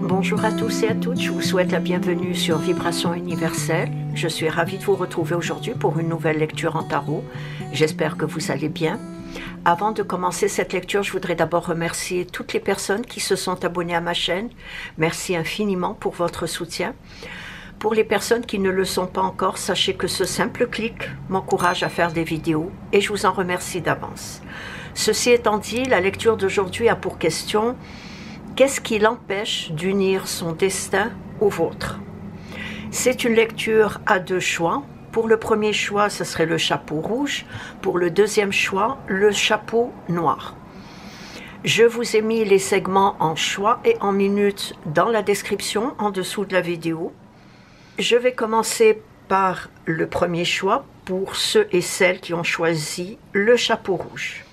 Bonjour à tous et à toutes, je vous souhaite la bienvenue sur Vibration Universelle. Je suis ravie de vous retrouver aujourd'hui pour une nouvelle lecture en tarot. J'espère que vous allez bien. Avant de commencer cette lecture, je voudrais d'abord remercier toutes les personnes qui se sont abonnées à ma chaîne. Merci infiniment pour votre soutien. Pour les personnes qui ne le sont pas encore, sachez que ce simple clic m'encourage à faire des vidéos et je vous en remercie d'avance. Ceci étant dit, la lecture d'aujourd'hui a pour question: qu'est-ce qui l'empêche d'unir son destin au vôtre? C'est une lecture à deux choix. Pour le premier choix, ce serait le chapeau rouge. Pour le deuxième choix, le chapeau noir. Je vous ai mis les segments en choix et en minutes dans la description en dessous de la vidéo. Je vais commencer par le premier choix pour ceux et celles qui ont choisi le chapeau rouge.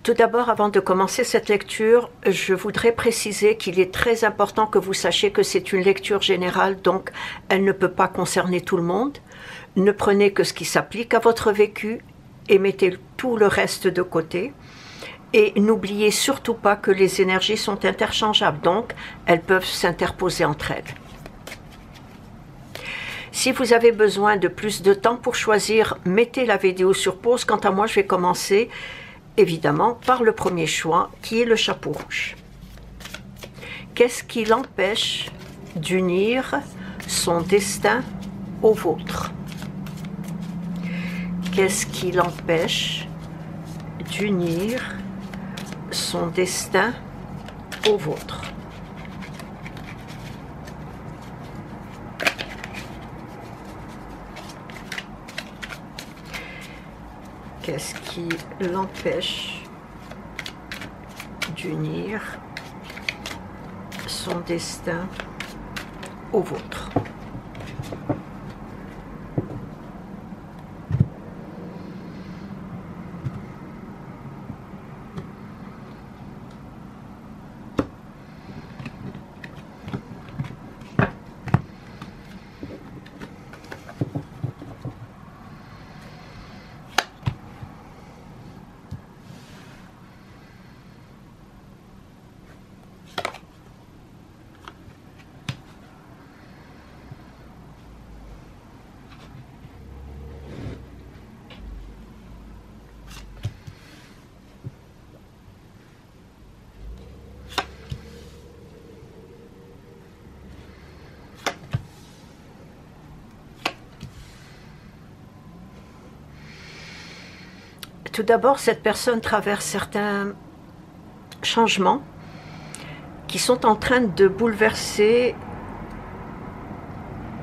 Tout d'abord, avant de commencer cette lecture, je voudrais préciser qu'il est très important que vous sachiez que c'est une lecture générale, donc elle ne peut pas concerner tout le monde. Ne prenez que ce qui s'applique à votre vécu et mettez tout le reste de côté. Et n'oubliez surtout pas que les énergies sont interchangeables, donc elles peuvent s'interposer entre elles. Si vous avez besoin de plus de temps pour choisir, mettez la vidéo sur pause. Quant à moi, je vais commencer évidemment par le premier choix qui est le chapeau rouge. Qu'est-ce qui l'empêche d'unir son destin au vôtre? Qu'est-ce qui l'empêche d'unir son destin au vôtre? Qu'est-ce qui l'empêche d'unir son destin au vôtre? Tout d'abord, cette personne traverse certains changements qui sont en train de bouleverser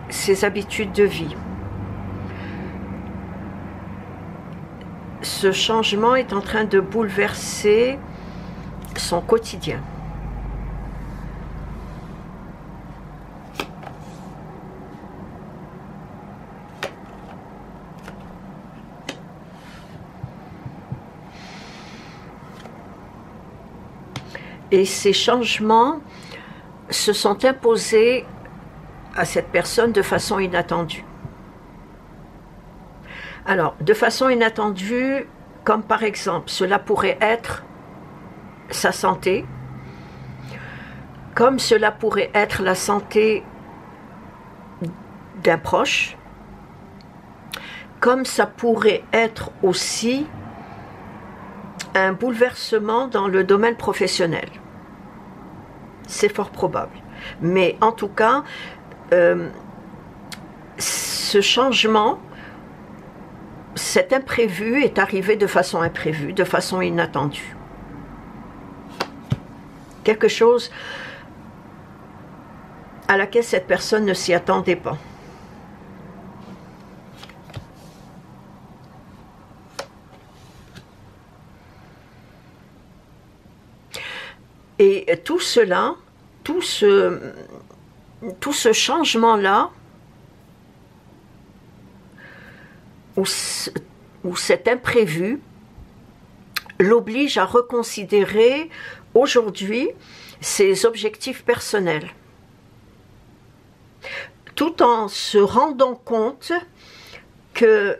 ses habitudes de vie. Ce changement est en train de bouleverser son quotidien. Et ces changements se sont imposés à cette personne de façon inattendue. Alors, de façon inattendue, comme par exemple, cela pourrait être sa santé, comme cela pourrait être la santé d'un proche, comme ça pourrait être aussi un bouleversement dans le domaine professionnel. C'est fort probable. Mais en tout cas, ce changement, cet imprévu est arrivé de façon imprévue, de façon inattendue. Quelque chose à laquelle cette personne ne s'y attendait pas. Et tout cela, tout ce changement-là, ou cet imprévu, l'oblige à reconsidérer aujourd'hui ses objectifs personnels, tout en se rendant compte que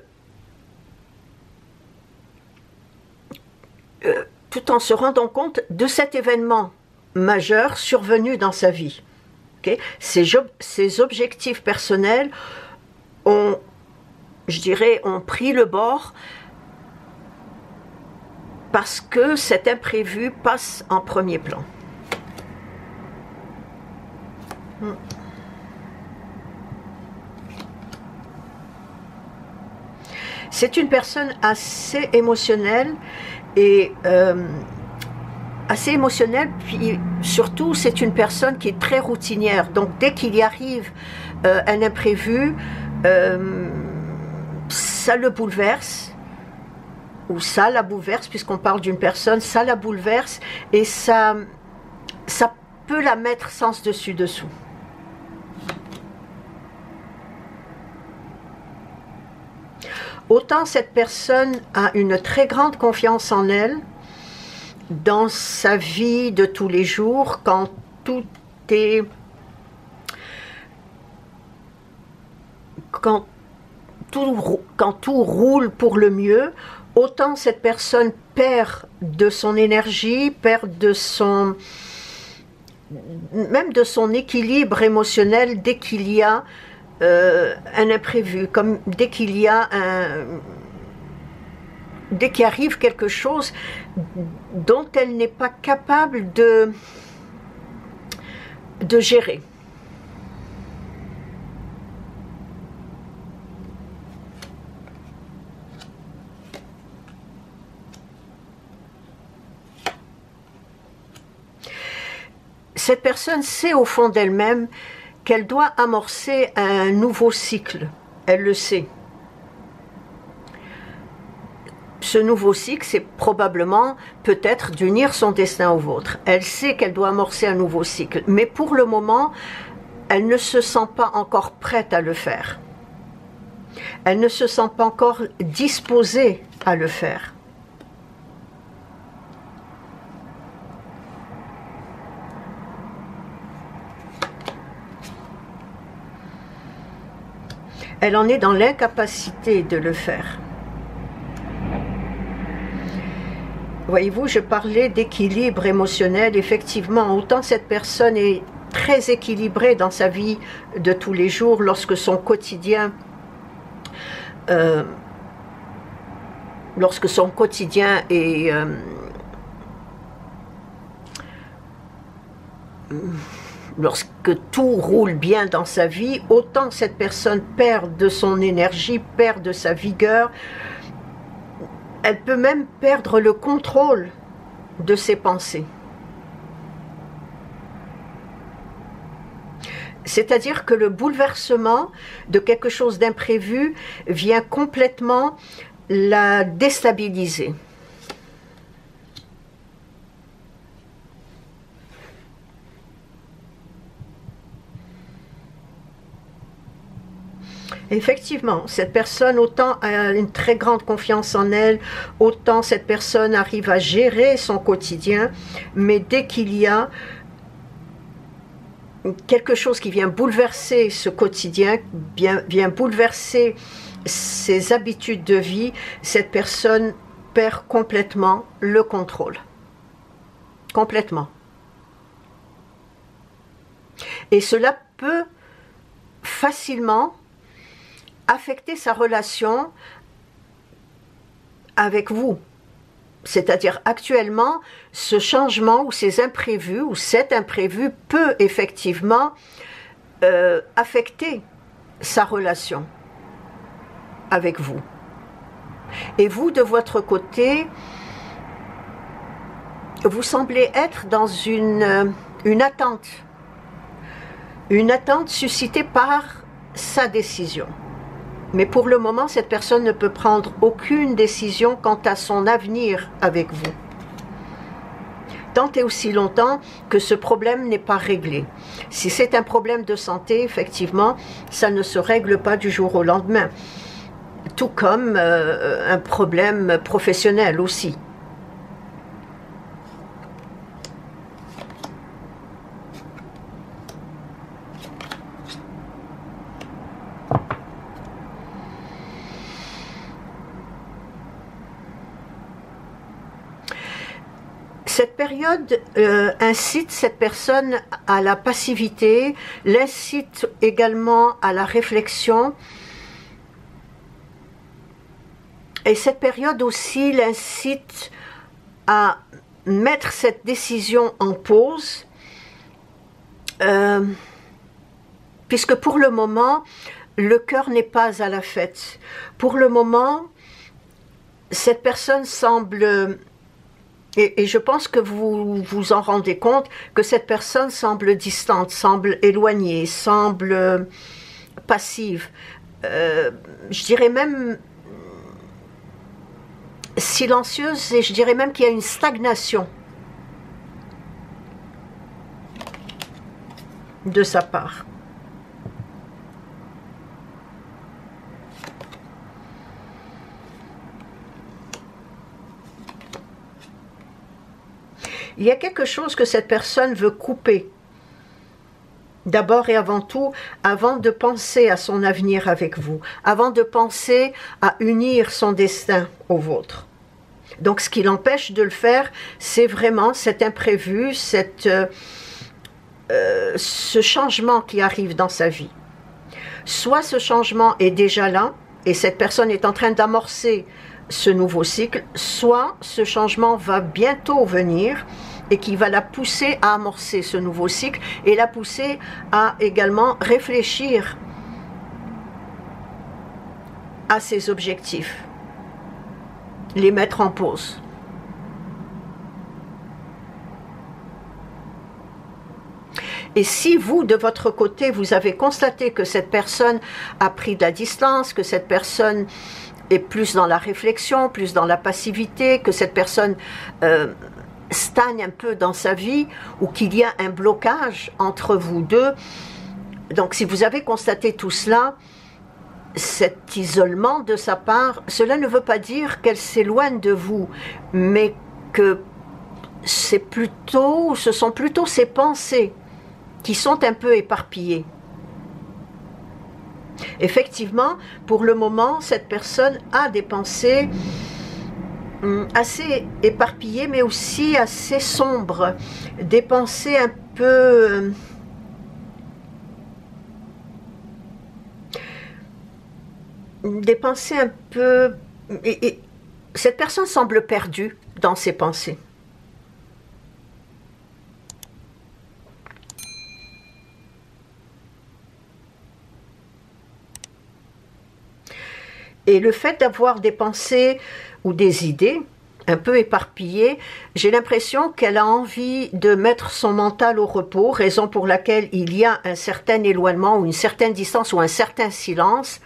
tout en se rendant compte de cet événement majeurs survenus dans sa vie. Okay? Ces objectifs personnels ont, je dirais, ont pris le bord parce que cet imprévu passe en premier plan. C'est une personne assez émotionnelle et puis surtout c'est une personne qui est très routinière. Donc dès qu'il y arrive un imprévu, ça le bouleverse, ou ça la bouleverse, puisqu'on parle d'une personne, ça la bouleverse et ça peut la mettre sens dessus dessous. Autant cette personne a une très grande confiance en elle dans sa vie de tous les jours, quand tout roule pour le mieux, autant cette personne perd de son énergie, perd de même de son équilibre émotionnel dès qu'il y a un imprévu, comme dès qu'il arrive quelque chose dont elle n'est pas capable de gérer. Cette personne sait au fond d'elle-même qu'elle doit amorcer un nouveau cycle. Elle le sait. Ce nouveau cycle, c'est probablement, peut-être, d'unir son destin au vôtre. Elle sait qu'elle doit amorcer un nouveau cycle. Mais pour le moment, elle ne se sent pas encore prête à le faire. Elle ne se sent pas encore disposée à le faire. Elle en est dans l'incapacité de le faire. Voyez-vous, je parlais d'équilibre émotionnel. Effectivement, autant cette personne est très équilibrée dans sa vie de tous les jours, lorsque son quotidien est lorsque tout roule bien dans sa vie, autant cette personne perd de son énergie, perd de sa vigueur. Elle peut même perdre le contrôle de ses pensées. C'est-à-dire que le bouleversement de quelque chose d'imprévu vient complètement la déstabiliser. Effectivement, cette personne, autant a une très grande confiance en elle, autant cette personne arrive à gérer son quotidien, mais dès qu'il y a quelque chose qui vient bouleverser ce quotidien, vient bouleverser ses habitudes de vie, cette personne perd complètement le contrôle. Complètement. Et cela peut facilement affecter sa relation avec vous. C'est-à-dire actuellement, ce changement ou ces imprévus ou cet imprévu peut effectivement affecter sa relation avec vous. Et vous, de votre côté, vous semblez être dans une attente. Une attente suscitée par sa décision. Mais pour le moment, cette personne ne peut prendre aucune décision quant à son avenir avec vous. Tant et aussi longtemps que ce problème n'est pas réglé. Si c'est un problème de santé, effectivement, ça ne se règle pas du jour au lendemain. Tout comme un problème professionnel aussi. Cette période incite cette personne à la passivité, l'incite également à la réflexion. Et cette période aussi l'incite à mettre cette décision en pause, puisque pour le moment, le cœur n'est pas à la fête. Pour le moment, cette personne semble, et je pense que vous vous en rendez compte, que cette personne semble distante, semble éloignée, semble passive, je dirais même silencieuse, et je dirais même qu'il y a une stagnation de sa part. Il y a quelque chose que cette personne veut couper. D'abord et avant tout, avant de penser à son avenir avec vous, avant de penser à unir son destin au vôtre. Donc ce qui l'empêche de le faire, c'est vraiment cet imprévu, ce changement qui arrive dans sa vie. Soit ce changement est déjà là, et cette personne est en train d'amorcer ce nouveau cycle, soit ce changement va bientôt venir, et qui va la pousser à amorcer ce nouveau cycle et la pousser à également réfléchir à ses objectifs, les mettre en pause. Et si vous, de votre côté, vous avez constaté que cette personne a pris de la distance, que cette personne est plus dans la réflexion, plus dans la passivité, que cette personne stagne un peu dans sa vie, ou qu'il y a un blocage entre vous deux. Donc si vous avez constaté tout cela, cet isolement de sa part, cela ne veut pas dire qu'elle s'éloigne de vous, mais que ce sont plutôt ses pensées qui sont un peu éparpillées. Effectivement, pour le moment, cette personne a des pensées assez éparpillées, mais aussi assez sombres, des pensées un peu et cette personne semble perdue dans ses pensées. Et le fait d'avoir des pensées ou des idées un peu éparpillées, j'ai l'impression qu'elle a envie de mettre son mental au repos, raison pour laquelle il y a un certain éloignement ou une certaine distance ou un certain silence.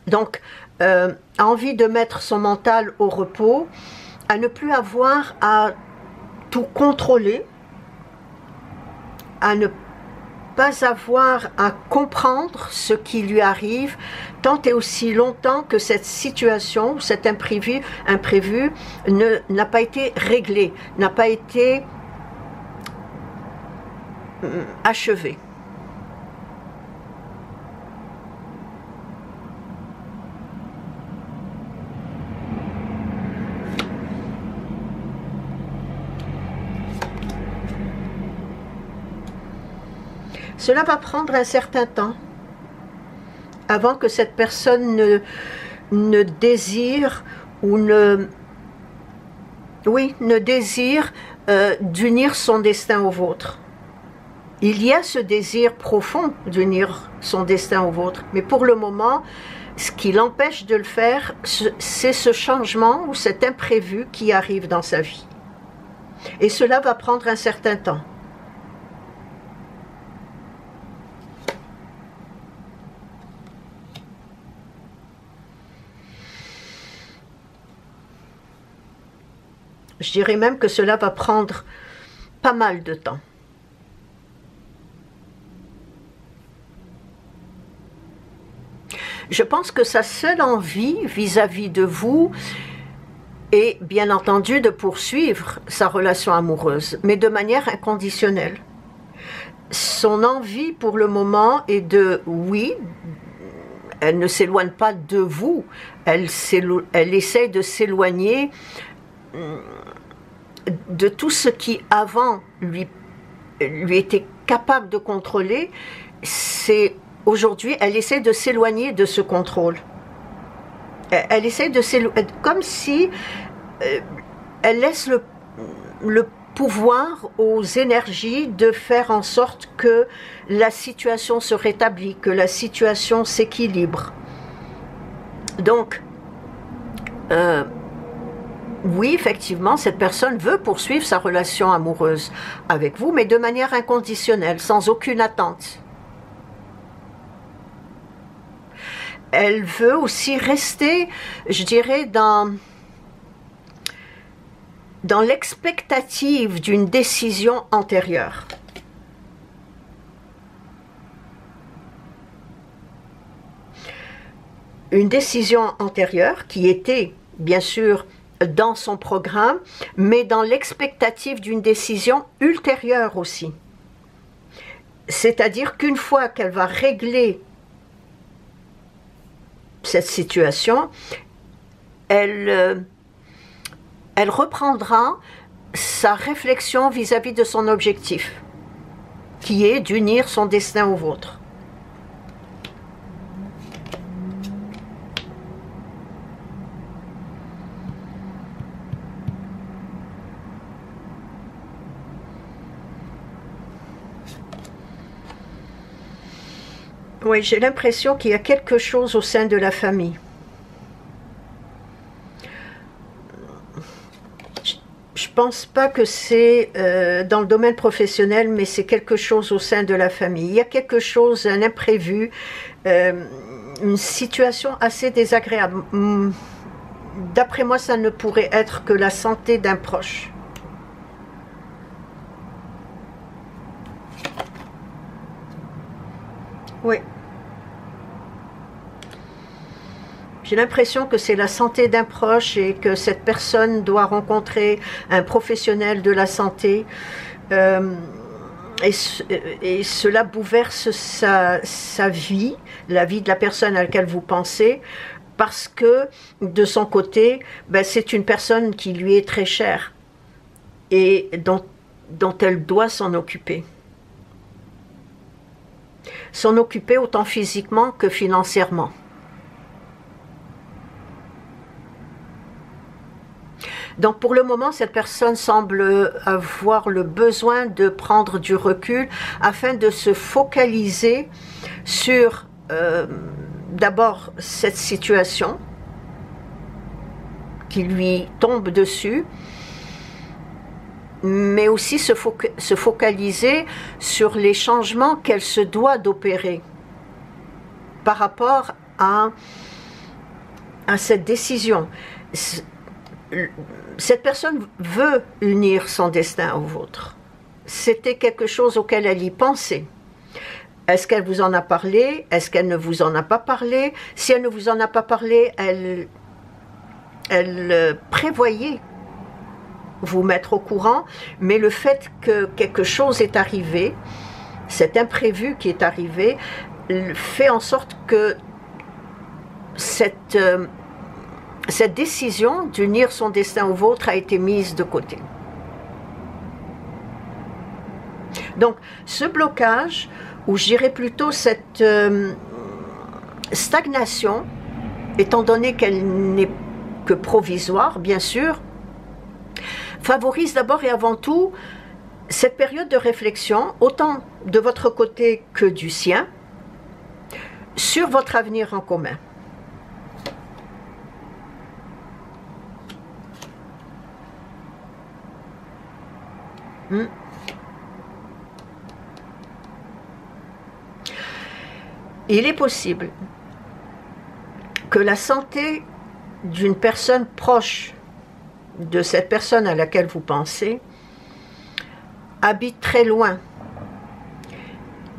Donc, a envie de mettre son mental au repos, à ne plus avoir à tout contrôler, à ne pas avoir à comprendre ce qui lui arrive tant et aussi longtemps que cette situation, cet imprévu n'a pas été réglé, n'a pas été achevé. Cela va prendre un certain temps avant que cette personne ne désire ou ne désire d'unir son destin au vôtre. Il y a ce désir profond d'unir son destin au vôtre, mais pour le moment, ce qui l'empêche de le faire, c'est ce changement ou cet imprévu qui arrive dans sa vie. Et cela va prendre un certain temps. Je dirais même que cela va prendre pas mal de temps. Je pense que sa seule envie vis-à-vis de vous est bien entendu de poursuivre sa relation amoureuse, mais de manière inconditionnelle. Son envie pour le moment est de, oui, elle ne s'éloigne pas de vous, elle essaie de s'éloigner de tout ce qui avant lui était capable de contrôler, c'est aujourd'hui, elle essaie de s'éloigner de ce contrôle. Elle essaie de s'éloigner, comme si elle laisse le pouvoir aux énergies de faire en sorte que la situation se rétablit, que la situation s'équilibre. Donc, oui, effectivement, cette personne veut poursuivre sa relation amoureuse avec vous, mais de manière inconditionnelle, sans aucune attente. Elle veut aussi rester, je dirais, dans l'expectative d'une décision antérieure. Une décision antérieure qui était, bien sûr, dans son programme, mais dans l'expectative d'une décision ultérieure aussi. C'est-à-dire qu'une fois qu'elle va régler cette situation, elle reprendra sa réflexion vis-à-vis de son objectif, qui est d'unir son destin au vôtre. Oui, j'ai l'impression qu'il y a quelque chose au sein de la famille. Je ne pense pas que c'est dans le domaine professionnel, mais c'est quelque chose au sein de la famille. Il y a quelque chose, un imprévu, une situation assez désagréable. D'après moi, ça ne pourrait être que la santé d'un proche. Oui. J'ai l'impression que c'est la santé d'un proche et que cette personne doit rencontrer un professionnel de la santé et cela bouleverse sa vie, la vie de la personne à laquelle vous pensez, parce que de son côté, ben, c'est une personne qui lui est très chère et dont elle doit s'en occuper. S'en occuper autant physiquement que financièrement. Donc pour le moment, cette personne semble avoir le besoin de prendre du recul afin de se focaliser sur d'abord cette situation qui lui tombe dessus, mais aussi se focaliser sur les changements qu'elle se doit d'opérer par rapport à cette décision. Cette personne veut unir son destin au vôtre. C'était quelque chose auquel elle y pensait. Est-ce qu'elle vous en a parlé? Est-ce qu'elle ne vous en a pas parlé? Si elle ne vous en a pas parlé, elle prévoyait vous mettre au courant, mais le fait que quelque chose est arrivé, cet imprévu qui est arrivé, fait en sorte que cette décision d'unir son destin au vôtre a été mise de côté. Donc, ce blocage, ou je dirais plutôt cette stagnation, étant donné qu'elle n'est que provisoire, bien sûr, favorise d'abord et avant tout cette période de réflexion, autant de votre côté que du sien, sur votre avenir en commun. Il est possible que la santé d'une personne proche de cette personne à laquelle vous pensez habite très loin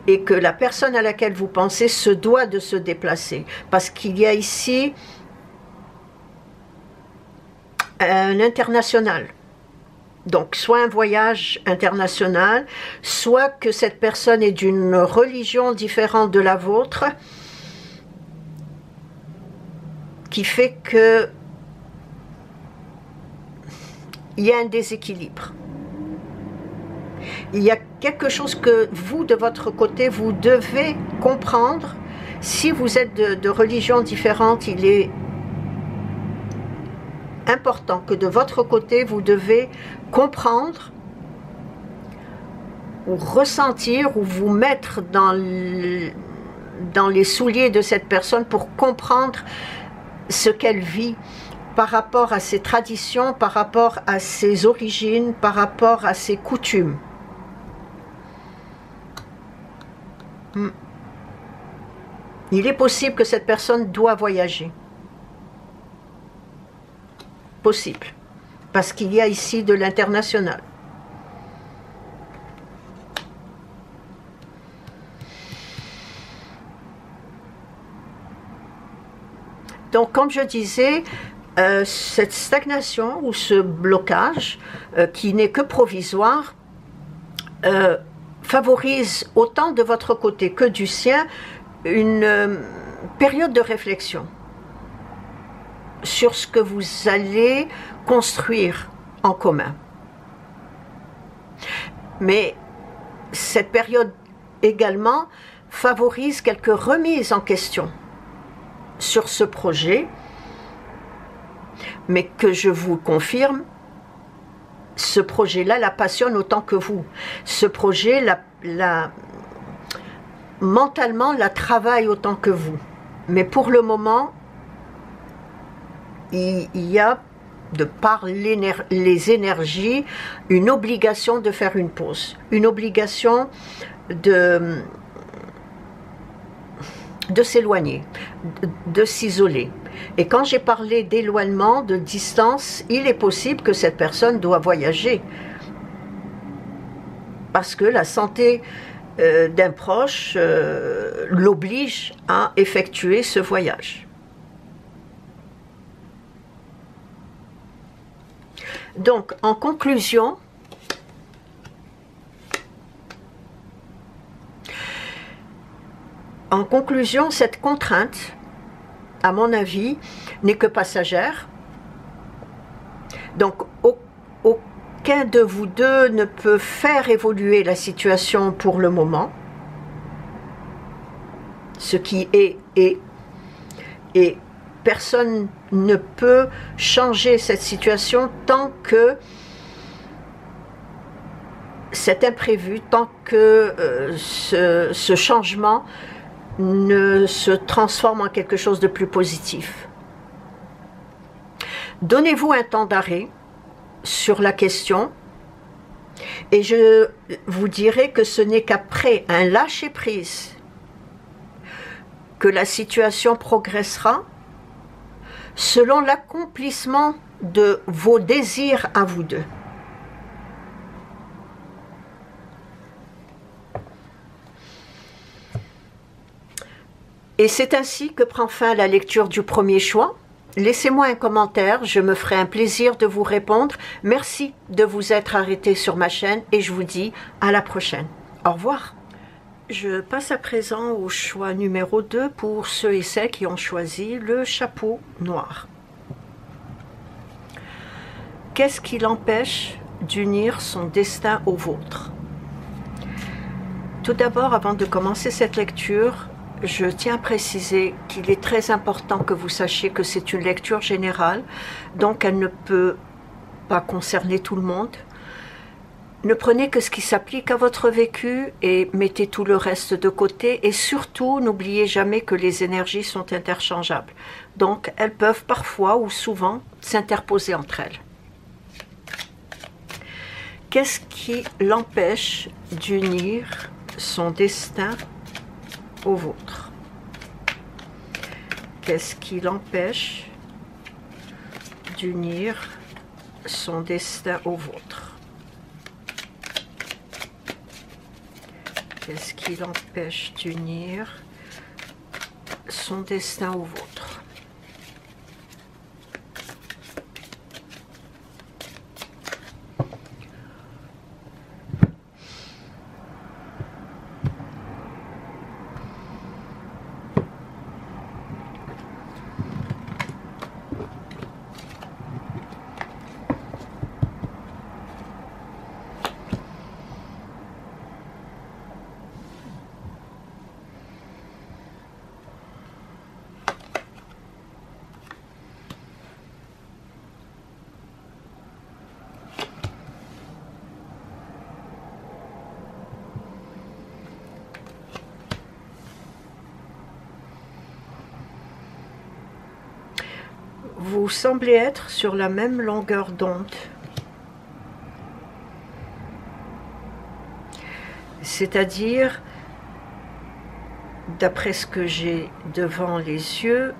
et que la personne à laquelle vous pensez se doit de se déplacer parce qu'il y a ici un international. Donc, soit un voyage international, soit que cette personne est d'une religion différente de la vôtre, qui fait que il y a un déséquilibre. Il y a quelque chose que vous, de votre côté, vous devez comprendre. Si vous êtes de religions différentes, il est important que de votre côté, vous devez comprendre ou ressentir ou vous mettre dans les souliers de cette personne pour comprendre ce qu'elle vit par rapport à ses traditions, par rapport à ses origines, par rapport à ses coutumes. Il est possible que cette personne doit voyager. Possible. Parce qu'il y a ici de l'international. Donc, comme je disais, cette stagnation ou ce blocage, qui n'est que provisoire, favorise autant de votre côté que du sien une période de réflexion sur ce que vous allez construire en commun. Mais cette période également favorise quelques remises en question sur ce projet, mais que je vous confirme, ce projet-là la passionne autant que vous. Ce projet, mentalement, la travaille autant que vous. Mais pour le moment, il y a, de par les énergies, une obligation de faire une pause. Une obligation de s'éloigner, de s'isoler. Et quand j'ai parlé d'éloignement, de distance, il est possible que cette personne doit voyager. Parce que la santé d'un proche l'oblige à effectuer ce voyage. Donc, en conclusion, cette contrainte, à mon avis, n'est que passagère. Donc, aucun de vous deux ne peut faire évoluer la situation pour le moment. Ce qui est. Et personne ne peut changer cette situation tant que cet imprévu, tant que ce changement ne se transforme en quelque chose de plus positif. Donnez-vous un temps d'arrêt sur la question et je vous dirai que ce n'est qu'après un lâcher-prise que la situation progressera selon l'accomplissement de vos désirs à vous deux. Et c'est ainsi que prend fin la lecture du premier choix. Laissez-moi un commentaire, je me ferai un plaisir de vous répondre. Merci de vous être arrêté sur ma chaîne et je vous dis à la prochaine. Au revoir. Je passe à présent au choix numéro 2 pour ceux et celles qui ont choisi le chapeau noir. Qu'est-ce qui l'empêche d'unir son destin au vôtre? Tout d'abord, avant de commencer cette lecture, je tiens à préciser qu'il est très important que vous sachiez que c'est une lecture générale, donc elle ne peut pas concerner tout le monde. Ne prenez que ce qui s'applique à votre vécu et mettez tout le reste de côté. Et surtout, n'oubliez jamais que les énergies sont interchangeables. Donc, elles peuvent parfois ou souvent s'interposer entre elles. Qu'est-ce qui l'empêche d'unir son destin au vôtre? Qu'est-ce qui l'empêche d'unir son destin au vôtre? Qu'est-ce qui l'empêche d'unir son destin au vôtre? vous semblez être sur la même longueur d'onde. C'est-à-dire, d'après ce que j'ai devant les yeux,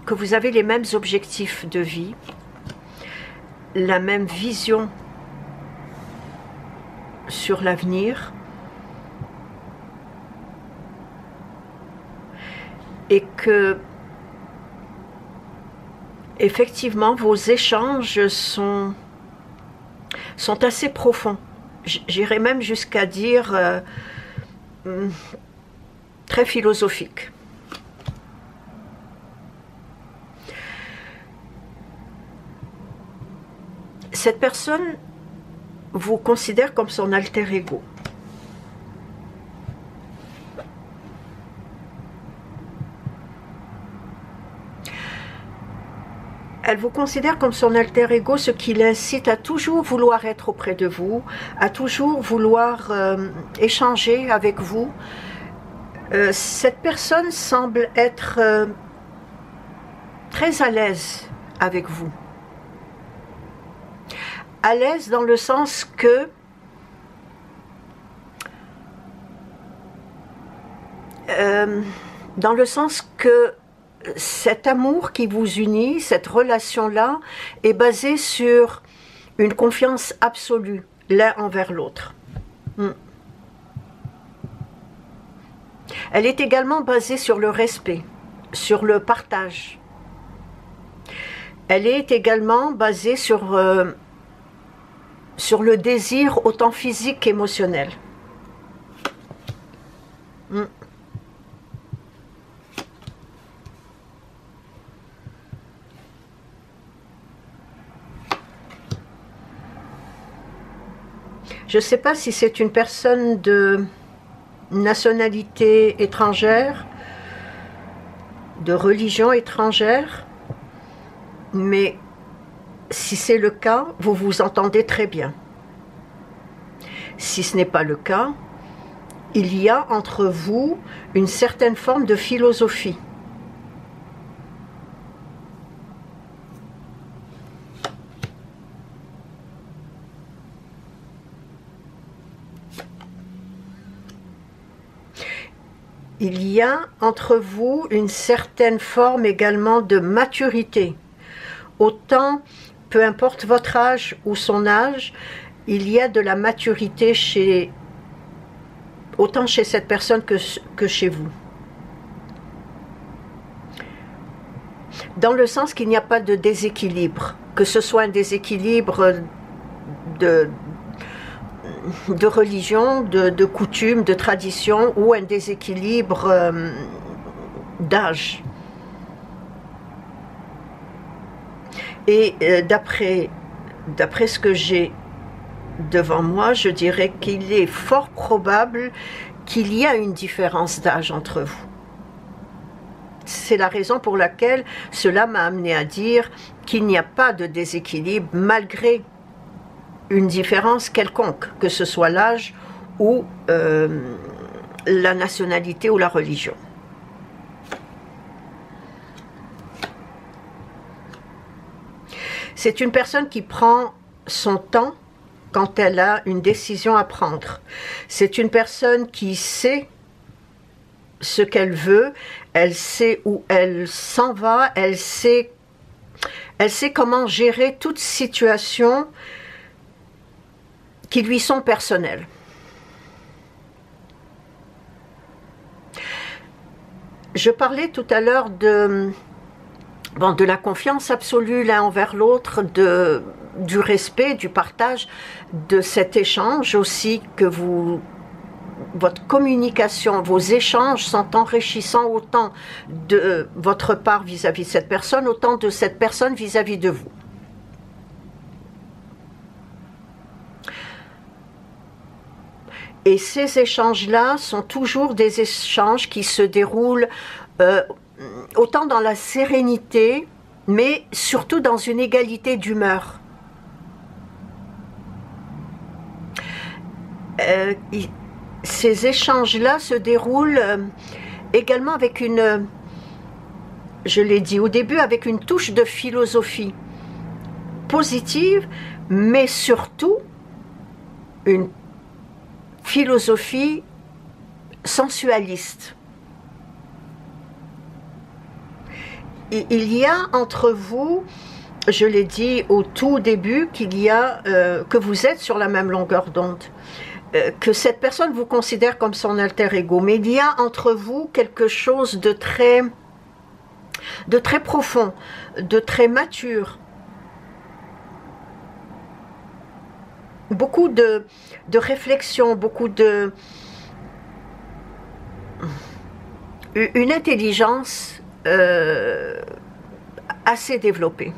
que vous avez les mêmes objectifs de vie, la même vision sur l'avenir, et que effectivement vos échanges sont assez profonds. J'irais même jusqu'à dire très philosophiques. Cette personne vous considère comme son alter ego. Elle vous considère comme son alter ego, ce qui l'incite à toujours vouloir être auprès de vous, à toujours vouloir échanger avec vous. Cette personne semble être très à l'aise avec vous. À l'aise dans le sens que cet amour qui vous unit, cette relation-là, est basée sur une confiance absolue l'un envers l'autre. Elle est également basée sur le respect, sur le partage. Elle est également basée sur le désir autant physique qu'émotionnel. Je ne sais pas si c'est une personne de nationalité étrangère, de religion étrangère, mais si c'est le cas, vous vous entendez très bien. Si ce n'est pas le cas, il y a entre vous une certaine forme de philosophie. Il y a entre vous une certaine forme également de maturité. Autant, peu importe votre âge ou son âge, il y a de la maturité autant chez cette personne que chez vous. Dans le sens qu'il n'y a pas de déséquilibre, que ce soit un déséquilibre de religion, de coutume, de tradition, ou un déséquilibre d'âge. Et d'après ce que j'ai devant moi, je dirais qu'il est fort probable qu'il y a une différence d'âge entre vous. C'est la raison pour laquelle cela m'a amené à dire qu'il n'y a pas de déséquilibre malgré une différence quelconque, que ce soit l'âge ou la nationalité ou la religion. C'est une personne qui prend son temps quand elle a une décision à prendre. C'est une personne qui sait ce qu'elle veut, elle sait où elle s'en va, elle sait comment gérer toute situation qui lui sont personnelles. Je parlais tout à l'heure de la confiance absolue l'un envers l'autre, du respect, du partage, de cet échange aussi que votre communication, vos échanges sont enrichissants autant de votre part vis-à-vis de cette personne, autant de cette personne vis-à-vis de vous. Et ces échanges-là sont toujours des échanges qui se déroulent autant dans la sérénité, mais surtout dans une égalité d'humeur. Ces échanges-là se déroulent également avec une je l'ai dit au début, avec une touche de philosophie positive, mais surtout une philosophie sensualiste. Il y a entre vous, je l'ai dit au tout début, que vous êtes sur la même longueur d'onde, que cette personne vous considère comme son alter ego, mais il y a entre vous quelque chose de très profond, de très mature, beaucoup de réflexion, une intelligence assez développée.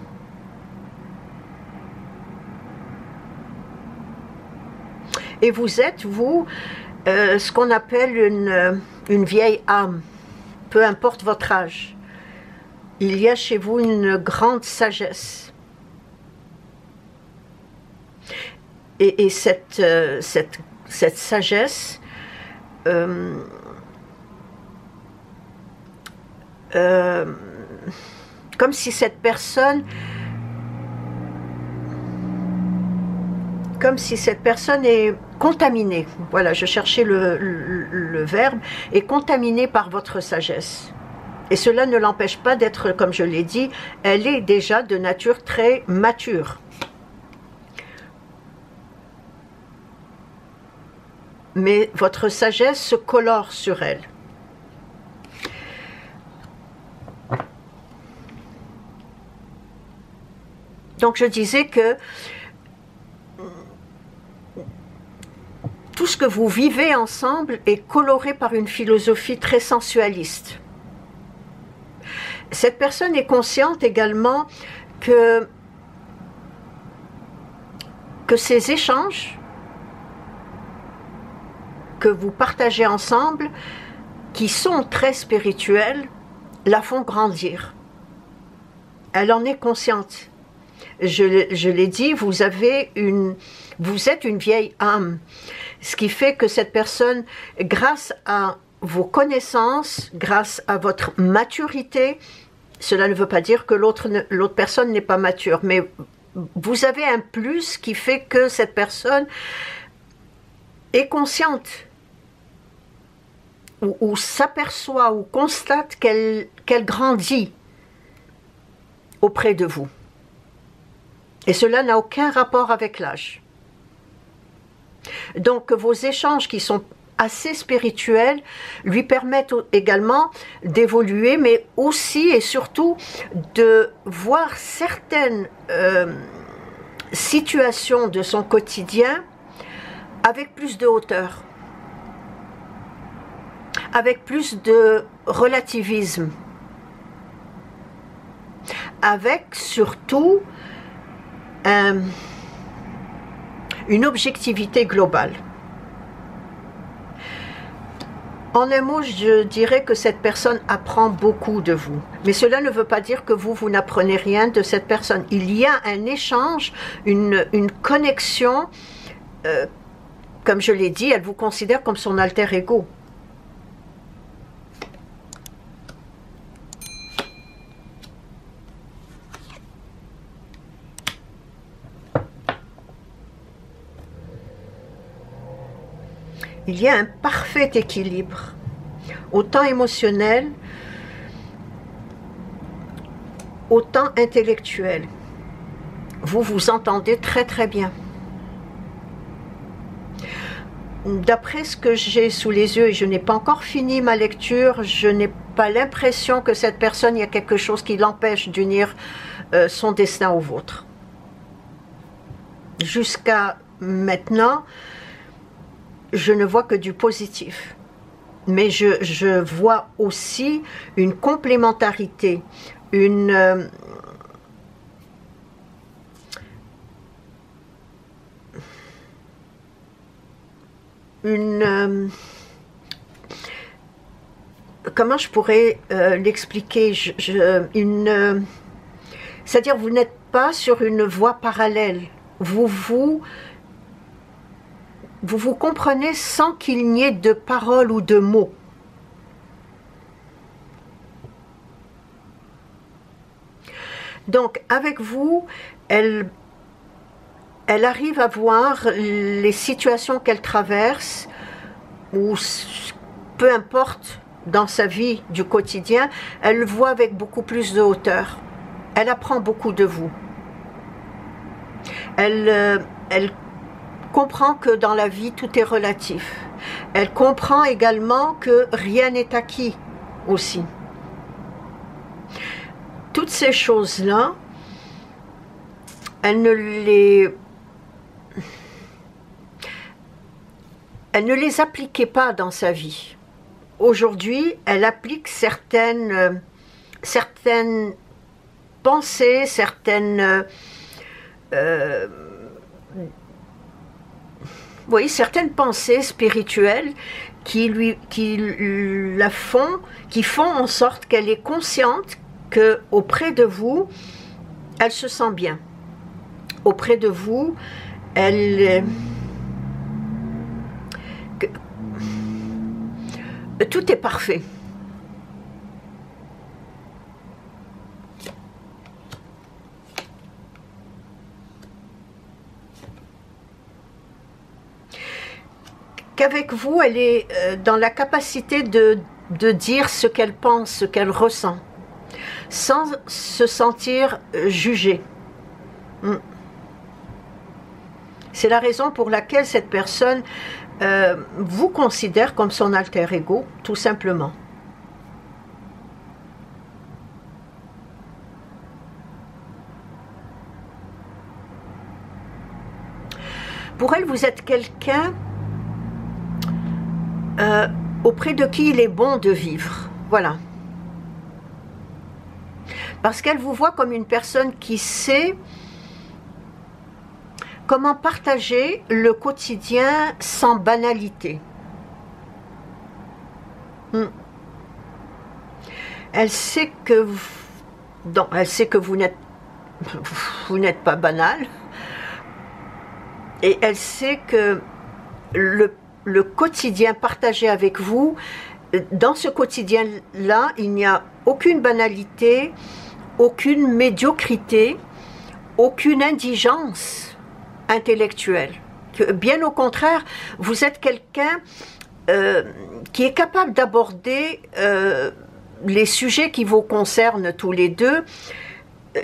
Et vous êtes, vous, ce qu'on appelle une vieille âme, peu importe votre âge. Il y a chez vous une grande sagesse. Et cette sagesse comme si cette personne est contaminée, voilà, je cherchais le verbe, est contaminée par votre sagesse. Et cela ne l'empêche pas d'être, comme je l'ai dit, elle est déjà de nature très mature. Mais votre sagesse se colore sur elle. Donc je disais que tout ce que vous vivez ensemble est coloré par une philosophie très sensualiste. Cette personne est consciente également que ces échanges que vous partagez ensemble, qui sont très spirituels, la font grandir. Elle en est consciente. Je l'ai dit, vous êtes une vieille âme. Ce qui fait que cette personne, grâce à vos connaissances, grâce à votre maturité, cela ne veut pas dire que l'autre personne n'est pas mature, mais vous avez un plus qui fait que cette personne est consciente ou s'aperçoit ou constate qu'elle grandit auprès de vous. Et cela n'a aucun rapport avec l'âge. Donc vos échanges qui sont assez spirituels lui permettent également d'évoluer, mais aussi et surtout de voir certaines situations de son quotidien avec plus de hauteur, avec plus de relativisme, avec surtout une objectivité globale. En un mot, je dirais que cette personne apprend beaucoup de vous. Mais cela ne veut pas dire que vous n'apprenez rien de cette personne. Il y a un échange, une connexion. Comme je l'ai dit, elle vous considère comme son alter ego. Il y a un parfait équilibre, autant émotionnel, autant intellectuel. Vous vous entendez très très bien. D'après ce que j'ai sous les yeux, et je n'ai pas encore fini ma lecture, je n'ai pas l'impression que cette personne, il y a quelque chose qui l'empêche d'unir son destin au vôtre. Jusqu'à maintenant, je ne vois que du positif. Mais je vois aussi une complémentarité, comment je pourrais l'expliquer, c'est-à-dire vous n'êtes pas sur une voie parallèle, vous comprenez sans qu'il n'y ait de paroles ou de mots. Donc, avec vous, elle arrive à voir les situations qu'elle traverse, ou peu importe dans sa vie du quotidien, elle le voit avec beaucoup plus de hauteur. Elle apprend beaucoup de vous. Elle comprend que dans la vie, tout est relatif. Elle comprend également que rien n'est acquis aussi. Toutes ces choses-là, elle ne les appliquait pas dans sa vie. Aujourd'hui, elle applique certaines pensées, certaines pensées spirituelles qui font en sorte qu'elle est consciente que auprès de vous, elle se sent bien. Auprès de vous, tout est parfait. Qu'avec vous, elle est dans la capacité de dire ce qu'elle pense, ce qu'elle ressent, sans se sentir jugée. C'est la raison pour laquelle cette personne vous considère comme son alter ego, tout simplement. Pour elle, vous êtes quelqu'un auprès de qui il est bon de vivre. Voilà. Parce qu'elle vous voit comme une personne qui sait comment partager le quotidien sans banalité. Elle sait que vous n'êtes pas banal, et elle sait que le quotidien partagé avec vous, dans ce quotidien-là, il n'y a aucune banalité, aucune médiocrité, aucune indigence intellectuelle. Bien au contraire, vous êtes quelqu'un qui est capable d'aborder les sujets qui vous concernent tous les deux,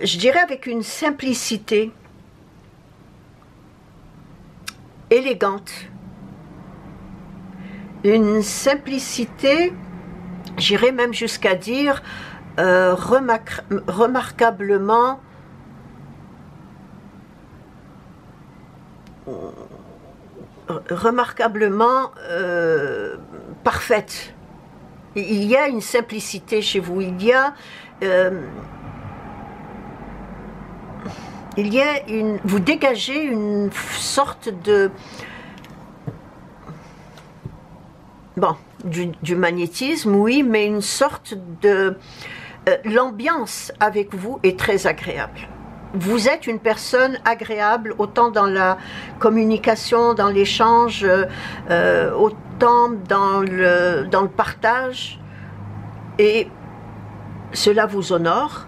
je dirais avec une simplicité élégante. Une simplicité, j'irais même jusqu'à dire remarquablement parfaite. Il y a une simplicité chez vous, vous dégagez une sorte de du magnétisme, oui, mais une sorte de l'ambiance avec vous est très agréable. Vous êtes une personne agréable, autant dans la communication, dans l'échange, autant dans le partage, et cela vous honore,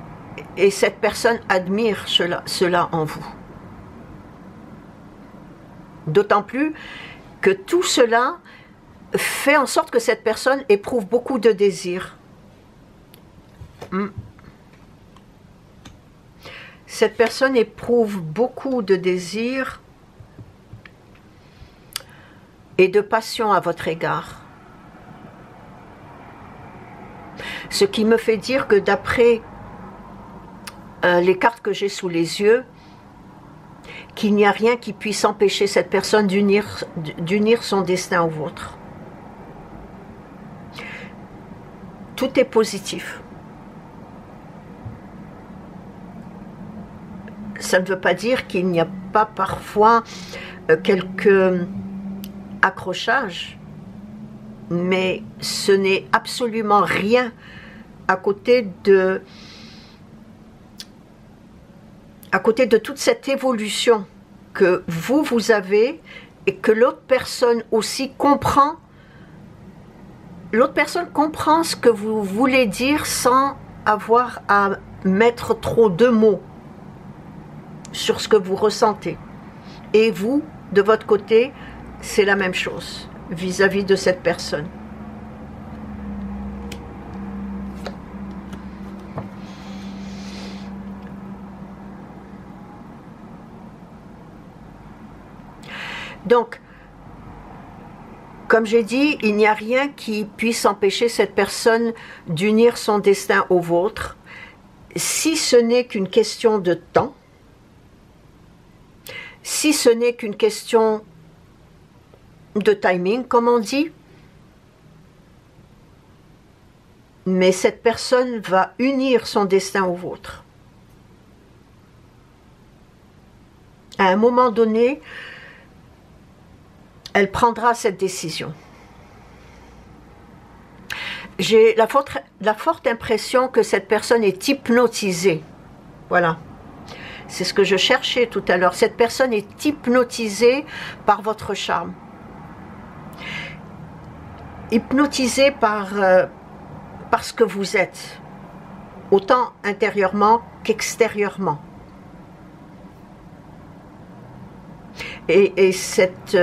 et cette personne admire cela en vous. D'autant plus que tout cela fait en sorte que cette personne éprouve beaucoup de désir. Cette personne éprouve beaucoup de désir et de passion à votre égard. Ce qui me fait dire que d'après les cartes que j'ai sous les yeux, qu'il n'y a rien qui puisse empêcher cette personne d'unir son destin au vôtre. Tout est positif. Ça ne veut pas dire qu'il n'y a pas parfois quelques accrochages, mais ce n'est absolument rien à côté de toute cette évolution que vous avez et que l'autre personne aussi comprend. L'autre personne comprend ce que vous voulez dire sans avoir à mettre trop de mots sur ce que vous ressentez. Et vous, de votre côté, c'est la même chose vis-à-vis de cette personne. Donc, comme j'ai dit, il n'y a rien qui puisse empêcher cette personne d'unir son destin au vôtre, si ce n'est qu'une question de temps, si ce n'est qu'une question de timing, comme on dit. Mais cette personne va unir son destin au vôtre. À un moment donné, elle prendra cette décision. J'ai la forte impression que cette personne est hypnotisée. Voilà. C'est ce que je cherchais tout à l'heure. Cette personne est hypnotisée par votre charme. Hypnotisée par ce que vous êtes, autant intérieurement qu'extérieurement. Et cette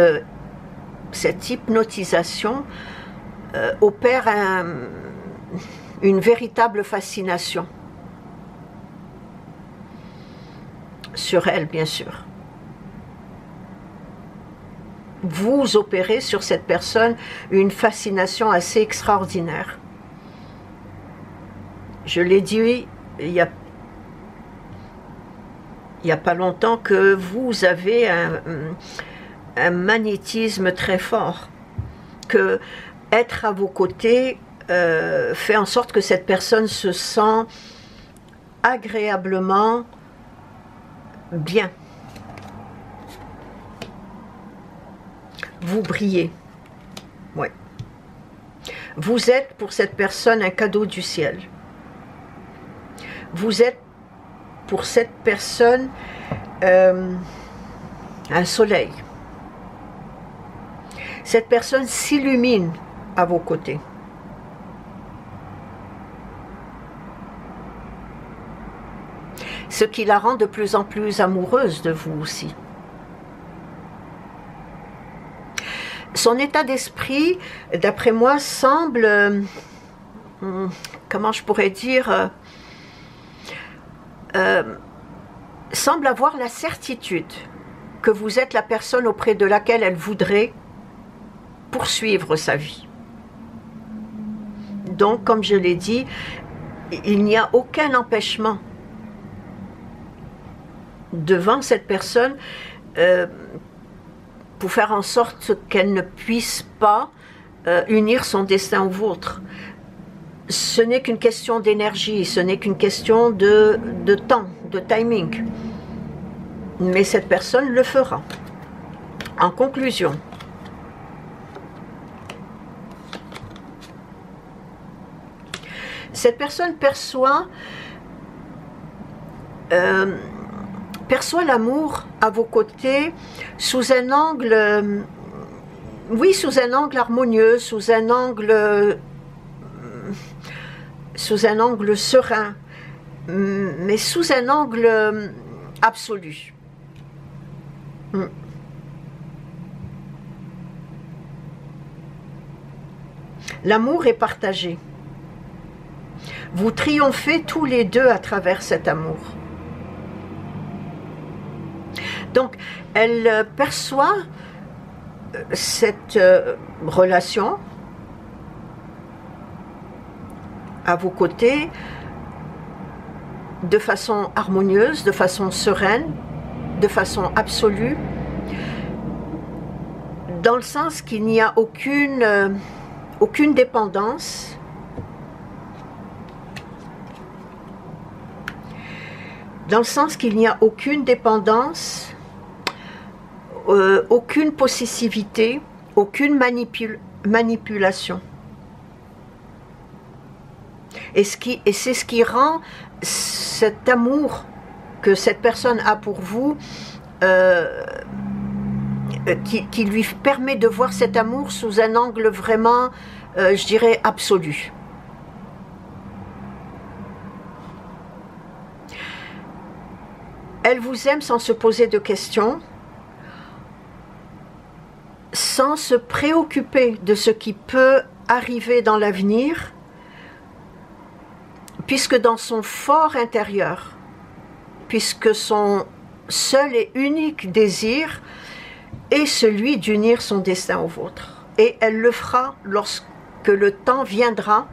hypnotisation opère une véritable fascination sur elle, bien sûr. Vous opérez sur cette personne une fascination assez extraordinaire. Je l'ai dit il y a pas longtemps que vous avez un magnétisme très fort, que être à vos côtés fait en sorte que cette personne se sent agréablement bien. Vous brillez. Oui. Vous êtes pour cette personne un cadeau du ciel. Vous êtes pour cette personne un soleil. Cette personne s'illumine à vos côtés. Ce qui la rend de plus en plus amoureuse de vous aussi. Son état d'esprit, d'après moi, semble, comment je pourrais dire, semble avoir la certitude que vous êtes la personne auprès de laquelle elle voudrait poursuivre sa vie. Donc, comme je l'ai dit, il n'y a aucun empêchement devant cette personne pour faire en sorte qu'elle ne puisse pas unir son destin au vôtre. Ce n'est qu'une question d'énergie, ce n'est qu'une question de temps, de timing. Mais cette personne le fera. En conclusion, cette personne perçoit l'amour à vos côtés sous un angle, oui, sous un angle harmonieux, sous un angle serein, mais sous un angle absolu. L'amour est partagé. Vous triomphez tous les deux à travers cet amour. Donc, elle perçoit cette relation à vos côtés de façon harmonieuse, de façon sereine, de façon absolue, dans le sens qu'il n'y a aucune dépendance, dans le sens qu'il n'y a aucune dépendance, aucune possessivité, aucune manipulation. Et c'est ce qui rend cet amour que cette personne a pour vous, qui lui permet de voir cet amour sous un angle vraiment, je dirais, absolu. Elle vous aime sans se poser de questions, sans se préoccuper de ce qui peut arriver dans l'avenir, puisque dans son fort intérieur, puisque son seul et unique désir est celui d'unir son destin au vôtre. Et elle le fera lorsque le temps viendra,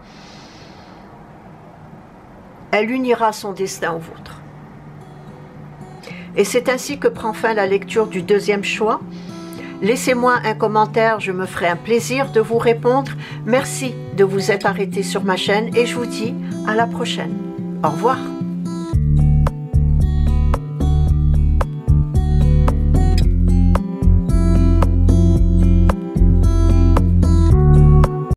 elle unira son destin au vôtre. Et c'est ainsi que prend fin la lecture du deuxième choix. Laissez-moi un commentaire, je me ferai un plaisir de vous répondre. Merci de vous être arrêté sur ma chaîne et je vous dis à la prochaine. Au revoir.